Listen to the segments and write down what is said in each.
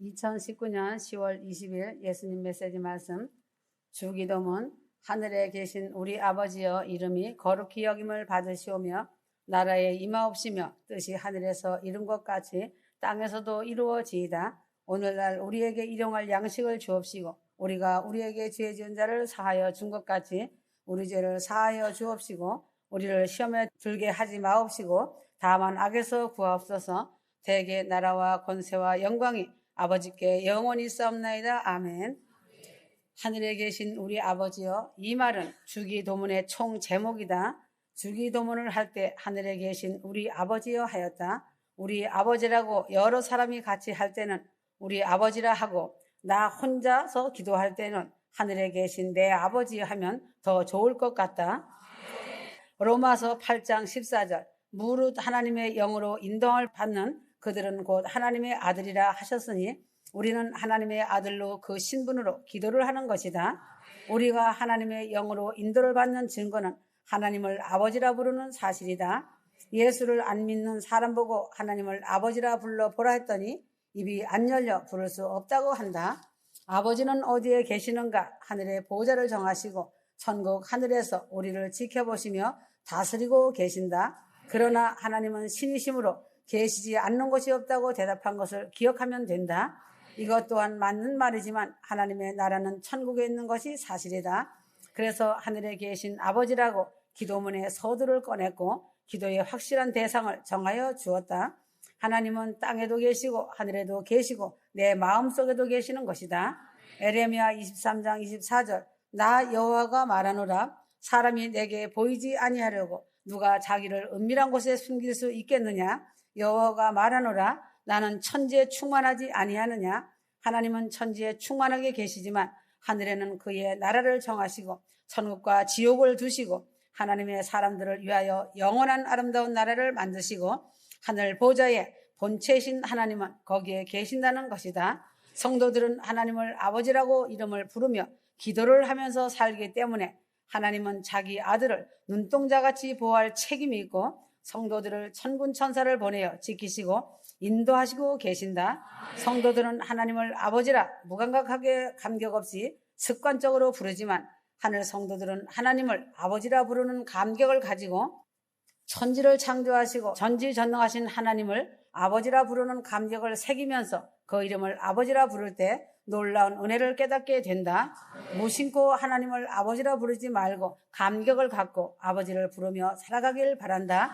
2019년 10월 20일 예수님 메시지 말씀. 주기도문. 하늘에 계신 우리 아버지여, 이름이 거룩히 여김을 받으시오며 나라에 임하옵시며 뜻이 하늘에서 이룬 것 같이 땅에서도 이루어지이다. 오늘날 우리에게 일용할 양식을 주옵시고 우리가 우리에게 죄 지은 자를 사하여 준 것 같이 우리 죄를 사하여 주옵시고 우리를 시험에 들게 하지 마옵시고 다만 악에서 구하옵소서. 대개 나라와 권세와 영광이 아버지께 영원히 있사옵나이다. 아멘. 하늘에 계신 우리 아버지여, 이 말은 주기도문의 총 제목이다. 주기도문을 할 때 하늘에 계신 우리 아버지여 하였다. 우리 아버지라고 여러 사람이 같이 할 때는 우리 아버지라 하고, 나 혼자서 기도할 때는 하늘에 계신 내 아버지 하면 더 좋을 것 같다. 로마서 8장 14절. 무릇 하나님의 영으로 인도함을 받는 그들은 곧 하나님의 아들이라 하셨으니 우리는 하나님의 아들로 그 신분으로 기도를 하는 것이다. 우리가 하나님의 영으로 인도를 받는 증거는 하나님을 아버지라 부르는 사실이다. 예수를 안 믿는 사람 보고 하나님을 아버지라 불러 보라 했더니 입이 안 열려 부를 수 없다고 한다. 아버지는 어디에 계시는가? 하늘의 보좌를 정하시고 천국 하늘에서 우리를 지켜보시며 다스리고 계신다. 그러나 하나님은 신이심으로 계시지 않는 곳이 없다고 대답한 것을 기억하면 된다. 이것 또한 맞는 말이지만 하나님의 나라는 천국에 있는 것이 사실이다. 그래서 하늘에 계신 아버지라고 기도문에 서두를 꺼냈고 기도의 확실한 대상을 정하여 주었다. 하나님은 땅에도 계시고 하늘에도 계시고 내 마음속에도 계시는 것이다. 에레미야 23장 24절. 나 여호와가 말하노라. 사람이 내게 보이지 아니하려고 누가 자기를 은밀한 곳에 숨길 수 있겠느냐? 여호와가 말하노라. 나는 천지에 충만하지 아니하느냐? 하나님은 천지에 충만하게 계시지만 하늘에는 그의 나라를 정하시고 천국과 지옥을 두시고 하나님의 사람들을 위하여 영원한 아름다운 나라를 만드시고 하늘 보좌에 본체이신 하나님은 거기에 계신다는 것이다. 성도들은 하나님을 아버지라고 이름을 부르며 기도를 하면서 살기 때문에 하나님은 자기 아들을 눈동자같이 보호할 책임이 있고 성도들을 천군 천사를 보내어 지키시고 인도하시고 계신다. 성도들은 하나님을 아버지라 무감각하게 감격 없이 습관적으로 부르지만 하늘 성도들은 하나님을 아버지라 부르는 감격을 가지고 천지를 창조하시고 전지전능하신 하나님을 아버지라 부르는 감격을 새기면서 그 이름을 아버지라 부를 때 놀라운 은혜를 깨닫게 된다. 무심코 하나님을 아버지라 부르지 말고 감격을 갖고 아버지를 부르며 살아가길 바란다.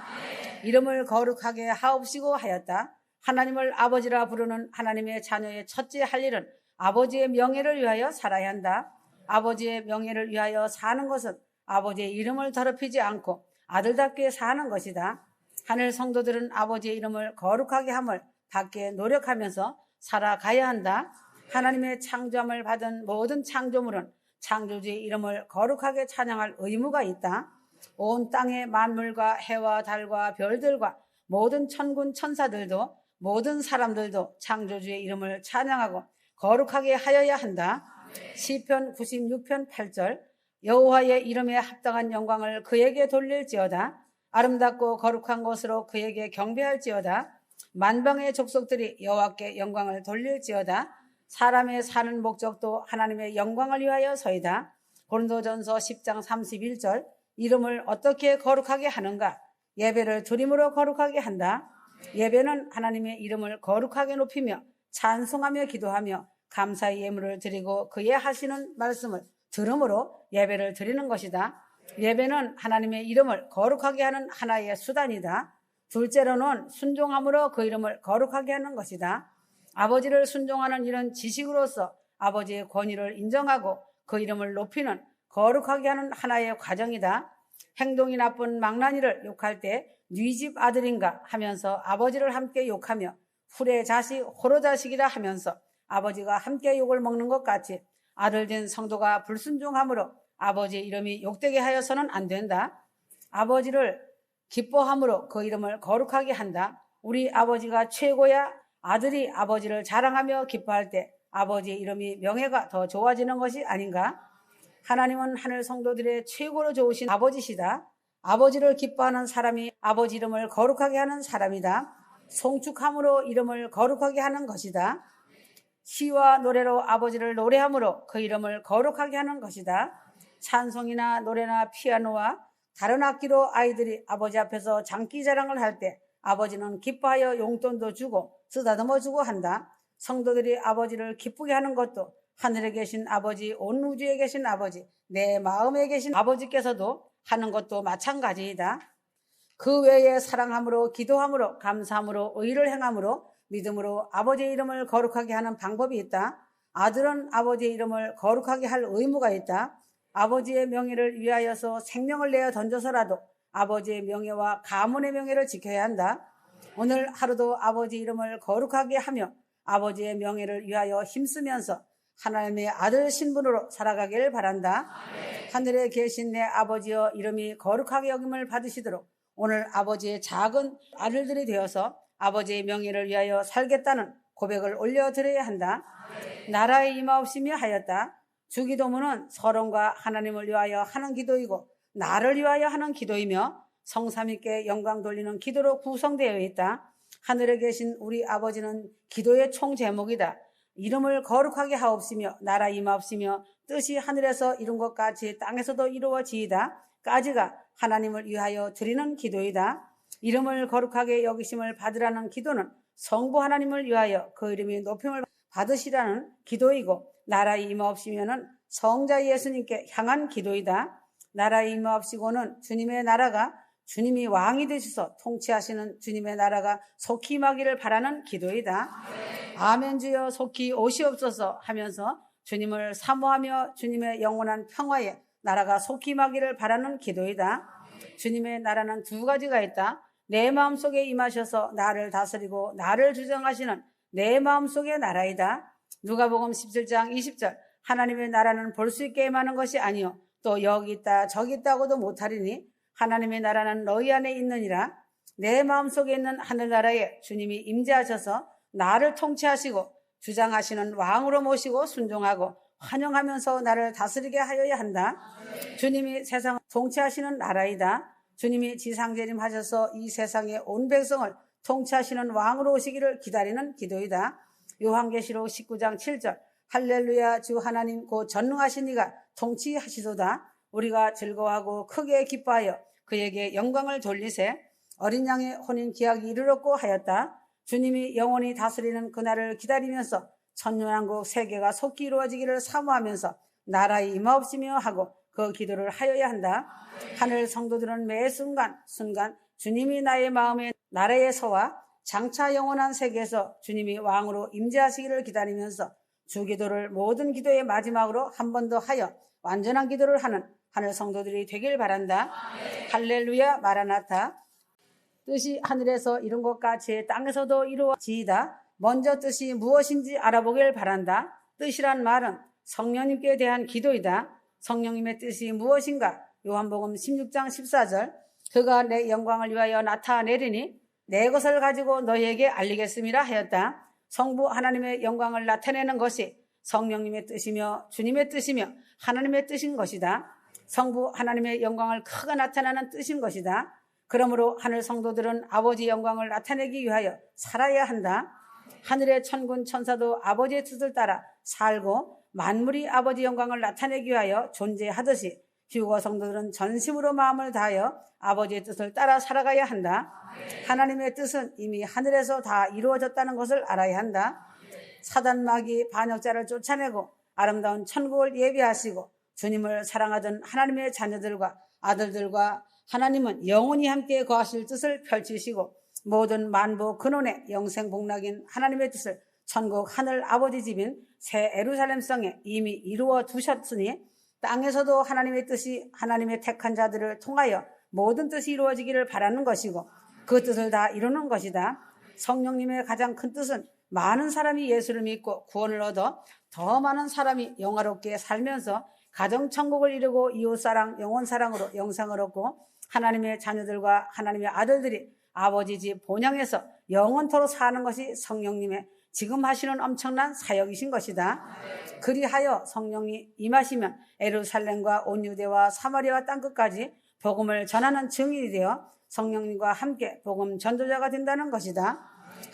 이름을 거룩하게 하옵시고 하였다. 하나님을 아버지라 부르는 하나님의 자녀의 첫째 할 일은 아버지의 명예를 위하여 살아야 한다. 아버지의 명예를 위하여 사는 것은 아버지의 이름을 더럽히지 않고 아들답게 사는 것이다. 하늘 성도들은 아버지의 이름을 거룩하게 함을 받게 노력하면서 살아가야 한다. 하나님의 창조함을 받은 모든 창조물은 창조주의 이름을 거룩하게 찬양할 의무가 있다. 온 땅의 만물과 해와 달과 별들과 모든 천군 천사들도 모든 사람들도 창조주의 이름을 찬양하고 거룩하게 하여야 한다. 시편 96편 8절. 여호와의 이름에 합당한 영광을 그에게 돌릴지어다. 아름답고 거룩한 것으로 그에게 경배할지어다. 만방의 족속들이 여호와께 영광을 돌릴지어다. 사람의 사는 목적도 하나님의 영광을 위하여 서이다. 고린도전서 10장 31절. 이름을 어떻게 거룩하게 하는가? 예배를 드림으로 거룩하게 한다. 예배는 하나님의 이름을 거룩하게 높이며 찬송하며 기도하며 감사의 예물을 드리고 그의 하시는 말씀을 들음으로 예배를 드리는 것이다. 예배는 하나님의 이름을 거룩하게 하는 하나의 수단이다. 둘째로는 순종함으로 그 이름을 거룩하게 하는 것이다. 아버지를 순종하는 이런 지식으로서 아버지의 권위를 인정하고 그 이름을 높이는 거룩하게 하는 하나의 과정이다. 행동이 나쁜 망나니를 욕할 때 네 집 아들인가 하면서 아버지를 함께 욕하며 풀의 자식 호로 자식이라 하면서 아버지가 함께 욕을 먹는 것 같이 아들 된 성도가 불순종함으로 아버지의 이름이 욕되게 하여서는 안 된다. 아버지를 기뻐함으로 그 이름을 거룩하게 한다. 우리 아버지가 최고야. 아들이 아버지를 자랑하며 기뻐할 때 아버지의 이름이 명예가 더 좋아지는 것이 아닌가? 하나님은 하늘 성도들의 최고로 좋으신 아버지시다. 아버지를 기뻐하는 사람이 아버지 이름을 거룩하게 하는 사람이다. 송축함으로 이름을 거룩하게 하는 것이다. 시와 노래로 아버지를 노래함으로 그 이름을 거룩하게 하는 것이다. 찬송이나 노래나 피아노와 다른 악기로 아이들이 아버지 앞에서 장기자랑을 할 때 아버지는 기뻐하여 용돈도 주고 쓰다듬어 주고 한다. 성도들이 아버지를 기쁘게 하는 것도 하늘에 계신 아버지, 온 우주에 계신 아버지, 내 마음에 계신 아버지께서도 하는 것도 마찬가지이다. 그 외에 사랑함으로, 기도함으로, 감사함으로, 의를 행함으로, 믿음으로 아버지의 이름을 거룩하게 하는 방법이 있다. 아들은 아버지의 이름을 거룩하게 할 의무가 있다. 아버지의 명예를 위하여서 생명을 내어 던져서라도 아버지의 명예와 가문의 명예를 지켜야 한다. 오늘 하루도 아버지 이름을 거룩하게 하며 아버지의 명예를 위하여 힘쓰면서 하나님의 아들 신분으로 살아가길 바란다. 하늘에 계신 내 아버지여, 이름이 거룩하게 여김을 받으시도록 오늘 아버지의 작은 아들들이 되어서 아버지의 명예를 위하여 살겠다는 고백을 올려드려야 한다. 나라의 임하옵시며 하였다. 주기도문은 서론과 하나님을 위하여 하는 기도이고 나를 위하여 하는 기도이며 성삼위께 영광 돌리는 기도로 구성되어 있다. 하늘에 계신 우리 아버지는 기도의 총 제목이다. 이름을 거룩하게 하옵시며 나라 임하옵시며 뜻이 하늘에서 이룬 것 같이 땅에서도 이루어지이다. 까지가 하나님을 위하여 드리는 기도이다. 이름을 거룩하게 여기심을 받으라는 기도는 성부 하나님을 위하여 그 이름이 높임을 받으시라는 기도이고 나라의 임하옵시면은 성자 예수님께 향한 기도이다. 나라의 임하옵시고는 주님의 나라가 주님이 왕이 되셔서 통치하시는 주님의 나라가 속히 임하기를 바라는 기도이다. 아멘 주여 속히 오시옵소서 하면서 주님을 사모하며 주님의 영원한 평화에 나라가 속히 임하기를 바라는 기도이다. 주님의 나라는 두 가지가 있다. 내 마음속에 임하셔서 나를 다스리고 나를 주장하시는 내 마음속의 나라이다. 누가복음 17장 20절 하나님의 나라는 볼 수 있게 임하는 것이 아니요 또 여기 있다 저기 있다고도 못하리니 하나님의 나라는 너희 안에 있느니라. 내 마음속에 있는 하늘나라에 주님이 임재하셔서 나를 통치하시고 주장하시는 왕으로 모시고 순종하고 환영하면서 나를 다스리게 하여야 한다. 주님이 세상을 통치하시는 나라이다. 주님이 지상재림하셔서 이 세상의 온 백성을 통치하시는 왕으로 오시기를 기다리는 기도이다. 요한계시록 19장 7절 할렐루야 주 하나님 곧 전능하신 이가 통치하시도다. 우리가 즐거워하고 크게 기뻐하여 그에게 영광을 돌리세. 어린 양의 혼인 기약이 이르렀고 하였다. 주님이 영원히 다스리는 그날을 기다리면서 천년왕국 세계가 속히 이루어지기를 사모하면서 나라의 임하옵시며 하고 그 기도를 하여야 한다. 하늘 성도들은 매 순간 주님이 나의 마음에 나라에 서와 장차 영원한 세계에서 주님이 왕으로 임재하시기를 기다리면서 주기도를 모든 기도의 마지막으로 한 번 더 하여 완전한 기도를 하는 하늘 성도들이 되길 바란다. 할렐루야 마라나타. 뜻이 하늘에서 이룬 것 같이 땅에서도 이루어지이다. 먼저 뜻이 무엇인지 알아보길 바란다. 뜻이란 말은 성령님께 대한 기도이다. 성령님의 뜻이 무엇인가? 요한복음 16장 14절 그가 내 영광을 위하여 나타내리니 내 것을 가지고 너희에게 알리겠음이라 하였다. 성부 하나님의 영광을 나타내는 것이 성령님의 뜻이며 주님의 뜻이며 하나님의 뜻인 것이다. 성부 하나님의 영광을 크게 나타내는 뜻인 것이다. 그러므로 하늘 성도들은 아버지 영광을 나타내기 위하여 살아야 한다. 하늘의 천군 천사도 아버지의 뜻을 따라 살고 만물이 아버지 영광을 나타내기 위하여 존재하듯이 휴거 성도들은 전심으로 마음을 다하여 아버지의 뜻을 따라 살아가야 한다. 하나님의 뜻은 이미 하늘에서 다 이루어졌다는 것을 알아야 한다. 사단 마귀 반역자를 쫓아내고 아름다운 천국을 예비하시고 주님을 사랑하던 하나님의 자녀들과 아들들과 하나님은 영원히 함께 거하실 뜻을 펼치시고 모든 만부 근원의 영생 복락인 하나님의 뜻을 천국 하늘 아버지 집인 새 예루살렘 성에 이미 이루어 두셨으니 땅에서도 하나님의 뜻이 하나님의 택한 자들을 통하여 모든 뜻이 이루어지기를 바라는 것이고 그 뜻을 다 이루는 것이다. 성령님의 가장 큰 뜻은 많은 사람이 예수를 믿고 구원을 얻어 더 많은 사람이 영화롭게 살면서 가정천국을 이루고 이웃사랑, 영혼사랑으로 영생을 얻고 하나님의 자녀들과 하나님의 아들들이 아버지 집 본향에서 영원토록 사는 것이 성령님의 지금 하시는 엄청난 사역이신 것이다. 그리하여 성령이 임하시면 예루살렘과 온 유대와 사마리아와 땅끝까지 복음을 전하는 증인이 되어 성령님과 함께 복음 전도자가 된다는 것이다.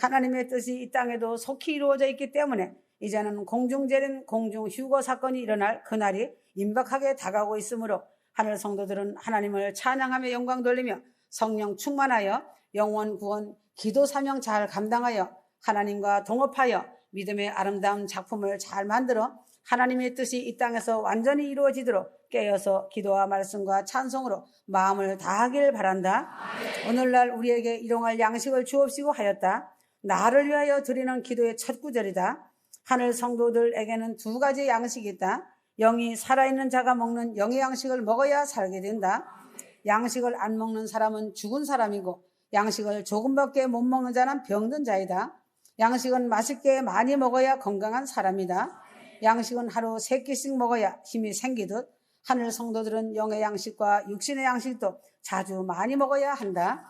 하나님의 뜻이 이 땅에도 속히 이루어져 있기 때문에 이제는 공중재림, 공중휴거 사건이 일어날 그날이 임박하게 다가오고 있으므로 하늘 성도들은 하나님을 찬양하며 영광 돌리며 성령 충만하여 영원 구원 기도 사명 잘 감당하여 하나님과 동업하여 믿음의 아름다운 작품을 잘 만들어 하나님의 뜻이 이 땅에서 완전히 이루어지도록 깨어서 기도와 말씀과 찬송으로 마음을 다하길 바란다. 오늘날 우리에게 일용할 양식을 주옵시고 하였다. 나를 위하여 드리는 기도의 첫 구절이다. 하늘 성도들에게는 두 가지 양식이 있다. 영이 살아있는 자가 먹는 영의 양식을 먹어야 살게 된다. 양식을 안 먹는 사람은 죽은 사람이고 양식을 조금밖에 못 먹는 자는 병든 자이다. 양식은 맛있게 많이 먹어야 건강한 사람이다. 양식은 하루 3끼씩 먹어야 힘이 생기듯 하늘 성도들은 영의 양식과 육신의 양식도 자주 많이 먹어야 한다.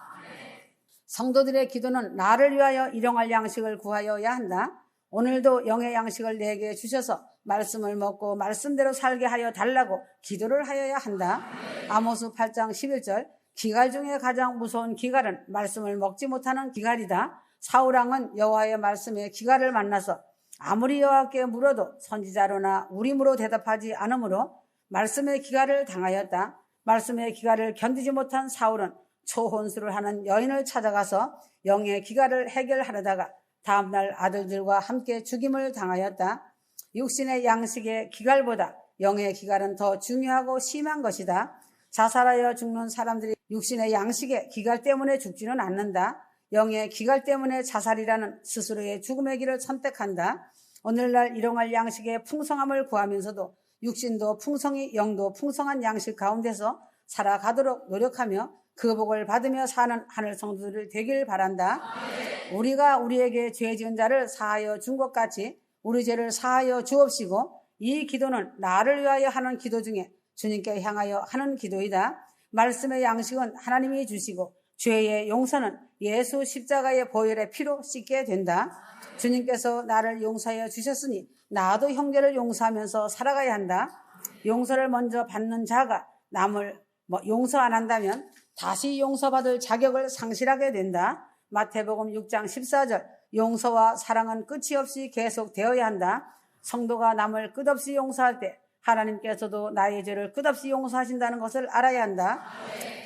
성도들의 기도는 나를 위하여 일용할 양식을 구하여야 한다. 오늘도 영의 양식을 내게 주셔서 말씀을 먹고 말씀대로 살게 하여 달라고 기도를 하여야 한다. 아모스 8장 11절 기갈 중에 가장 무서운 기갈은 말씀을 먹지 못하는 기갈이다. 사울왕은 여호와의 말씀에 기갈을 만나서 아무리 여호와께 물어도 선지자로나 우림으로 대답하지 않으므로 말씀의 기갈을 당하였다. 말씀의 기갈을 견디지 못한 사울은 초혼수를 하는 여인을 찾아가서 영의 기갈을 해결하려다가 다음날 아들들과 함께 죽임을 당하였다. 육신의 양식의 기갈보다 영의 기갈은 더 중요하고 심한 것이다. 자살하여 죽는 사람들이 육신의 양식의 기갈 때문에 죽지는 않는다. 영의 기갈 때문에 자살이라는 스스로의 죽음의 길을 선택한다. 오늘날 일용할 양식의 풍성함을 구하면서도 육신도 풍성히 영도 풍성한 양식 가운데서 살아가도록 노력하며 그 복을 받으며 사는 하늘 성도들 되길 바란다. 우리가 우리에게 죄 지은 자를 사하여 준 것 같이 우리 죄를 사하여 주옵시고, 이 기도는 나를 위하여 하는 기도 중에 주님께 향하여 하는 기도이다. 말씀의 양식은 하나님이 주시고 죄의 용서는 예수 십자가의 보혈의 피로 씻게 된다. 주님께서 나를 용서하여 주셨으니 나도 형제를 용서하면서 살아가야 한다. 용서를 먼저 받는 자가 남을 용서 안 한다면 다시 용서받을 자격을 상실하게 된다. 마태복음 6장 14절 용서와 사랑은 끝이 없이 계속되어야 한다. 성도가 남을 끝없이 용서할 때 하나님께서도 나의 죄를 끝없이 용서하신다는 것을 알아야 한다.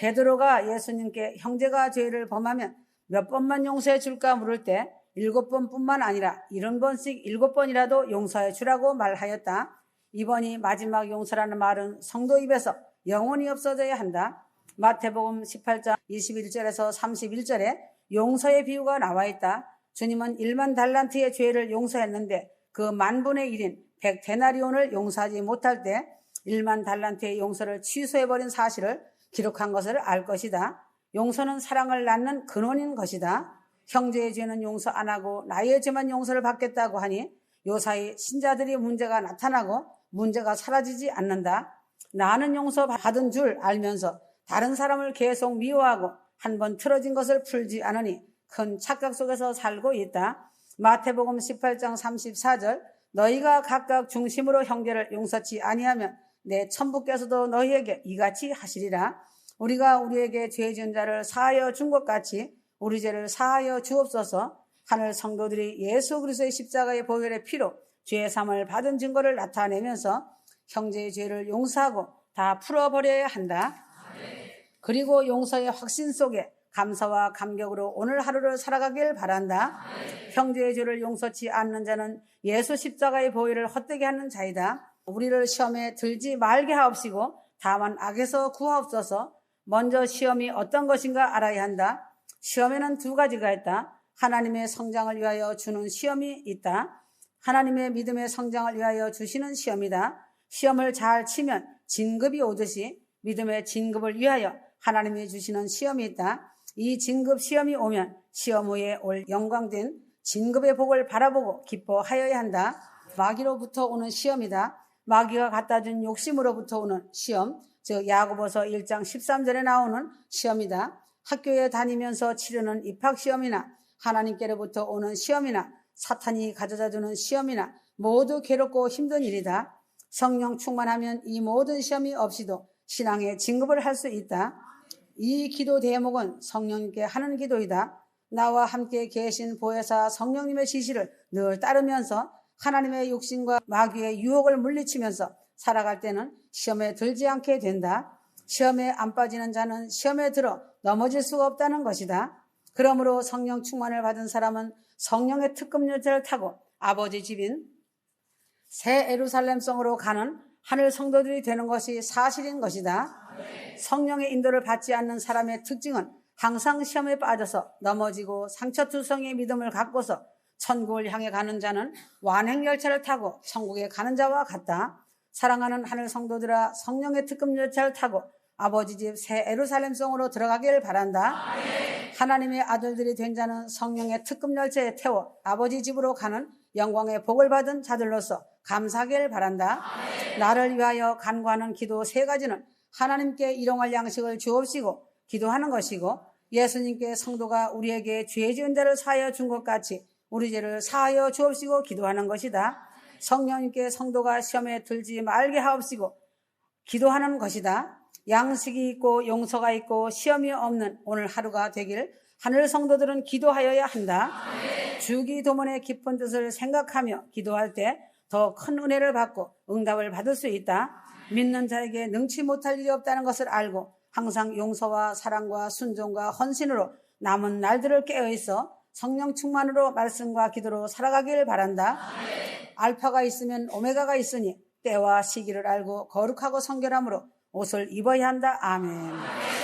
베드로가 예수님께 형제가 죄를 범하면 몇 번만 용서해 줄까 물을 때 7번뿐만 아니라 70번씩 7번이라도 용서해 주라고 말하였다. 이번이 마지막 용서라는 말은 성도 입에서 영원히 없어져야 한다. 마태복음 18장 21절에서 31절에 용서의 비유가 나와 있다. 주님은 1만 달란트의 죄를 용서했는데 그 만분의 1인 100데나리온을 용서하지 못할 때 1만 달란트의 용서를 취소해버린 사실을 기록한 것을 알 것이다. 용서는 사랑을 낳는 근원인 것이다. 형제의 죄는 용서 안 하고 나의 죄만 용서를 받겠다고 하니 요사이 신자들이 문제가 나타나고 문제가 사라지지 않는다. 나는 용서받은 줄 알면서 다른 사람을 계속 미워하고 한번 틀어진 것을 풀지 않으니 큰 착각 속에서 살고 있다. 마태복음 18장 34절 너희가 각각 중심으로 형제를 용서치 아니하면 내 천부께서도 너희에게 이같이 하시리라. 우리가 우리에게 죄 지은 자를 사하여 준 것 같이 우리 죄를 사하여 주옵소서. 하늘 성도들이 예수 그리스도의 십자가의 보혈의 피로 죄 사함을 받은 증거를 나타내면서 형제의 죄를 용서하고 다 풀어버려야 한다. 그리고 용서의 확신 속에 감사와 감격으로 오늘 하루를 살아가길 바란다. 형제의 죄를 용서치 않는 자는 예수 십자가의 보혈을 헛되게 하는 자이다. 우리를 시험에 들지 말게 하옵시고 다만 악에서 구하옵소서. 먼저 시험이 어떤 것인가 알아야 한다. 시험에는 두 가지가 있다. 하나님의 성장을 위하여 주는 시험이 있다. 하나님의 믿음의 성장을 위하여 주시는 시험이다. 시험을 잘 치면 진급이 오듯이 믿음의 진급을 위하여 하나님이 주시는 시험이 있다. 이 진급 시험이 오면 시험 후에 올 영광된 진급의 복을 바라보고 기뻐하여야 한다. 마귀로부터 오는 시험이다. 마귀가 갖다 준 욕심으로부터 오는 시험, 즉 야고보서 1장 13절에 나오는 시험이다. 학교에 다니면서 치르는 입학시험이나 하나님께로부터 오는 시험이나 사탄이 가져다 주는 시험이나 모두 괴롭고 힘든 일이다. 성령 충만하면 이 모든 시험이 없이도 신앙의 진급을 할 수 있다. 이 기도 대목은 성령님께 하는 기도이다. 나와 함께 계신 보혜사 성령님의 지시를 늘 따르면서 하나님의 욕심과 마귀의 유혹을 물리치면서 살아갈 때는 시험에 들지 않게 된다. 시험에 안 빠지는 자는 시험에 들어 넘어질 수가 없다는 것이다. 그러므로 성령 충만을 받은 사람은 성령의 특급 열차를 타고 아버지 집인 새 예루살렘성으로 가는 하늘 성도들이 되는 것이 사실인 것이다. 성령의 인도를 받지 않는 사람의 특징은 항상 시험에 빠져서 넘어지고 상처투성이의 믿음을 갖고서 천국을 향해 가는 자는 완행열차를 타고 천국에 가는 자와 같다. 사랑하는 하늘 성도들아, 성령의 특급 열차를 타고 아버지 집 새 예루살렘성으로 들어가기를 바란다. 하나님의 아들들이 된 자는 성령의 특급 열차에 태워 아버지 집으로 가는 영광의 복을 받은 자들로서 감사하기를 바란다. 나를 위하여 간구하는 기도 3가지는 하나님께 일용할 양식을 주옵시고 기도하는 것이고, 예수님께 성도가 우리에게 죄 지은 자를 사하여 준 것 같이 우리 죄를 사하여 주옵시고 기도하는 것이다. 성령님께 성도가 시험에 들지 말게 하옵시고 기도하는 것이다. 양식이 있고 용서가 있고 시험이 없는 오늘 하루가 되길 하늘 성도들은 기도하여야 한다. 주기도문의 깊은 뜻을 생각하며 기도할 때 더 큰 은혜를 받고 응답을 받을 수 있다. 믿는 자에게 능치 못할 일이 없다는 것을 알고 항상 용서와 사랑과 순종과 헌신으로 남은 날들을 깨어있어 성령 충만으로 말씀과 기도로 살아가기를 바란다. 알파가 있으면 오메가가 있으니 때와 시기를 알고 거룩하고 성결함으로 옷을 입어야 한다. 아멘.